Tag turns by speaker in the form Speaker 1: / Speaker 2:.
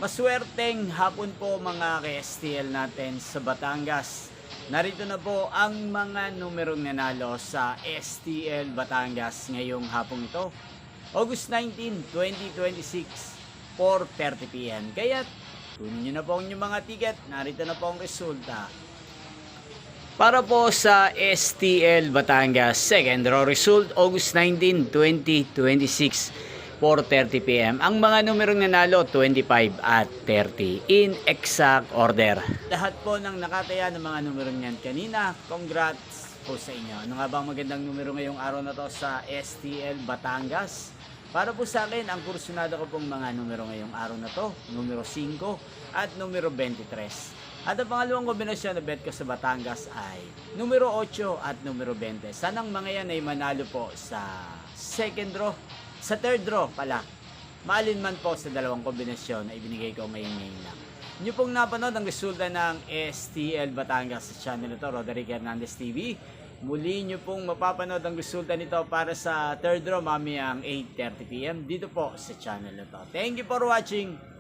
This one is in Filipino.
Speaker 1: Maswerteng hapon po mga ka-STL natin sa Batangas. Narito na po ang mga numerong nanalo sa STL Batangas ngayong hapong ito. August 19, 2026, 4:30 PM. Kaya kunin nyo na po ang inyong mga ticket. Narito na po ang resulta. Para po sa STL Batangas, second draw result, August 19, 2026, 4:30 PM. Ang mga numerong nanalo, 25 at 30 in exact order. Lahat po ng nakataya ng mga numerong yan kanina, congrats po sa inyo. Ano nga bang magandang numero ngayong araw na to sa STL Batangas? Para po sa akin, ang kursunado ko pong mga numero ngayong araw na to, numero 5 at numero 23. At ang pangalawang kombinasyon na bet ko sa Batangas ay numero 8 at numero 20. Sanang mga yan ay manalo po sa second draw, sa third draw pala. Maalin man po sa dalawang kombinasyon na ibinigay ko ngayon lang. Inyo pong napanood ang resulta ng STL Batangas sa channel nito, Roderick Hernandez TV. Muli nyo pong mapapanood ang resulta nito para sa third draw mamayang 8:30 PM dito po sa channel nito. Thank you for watching!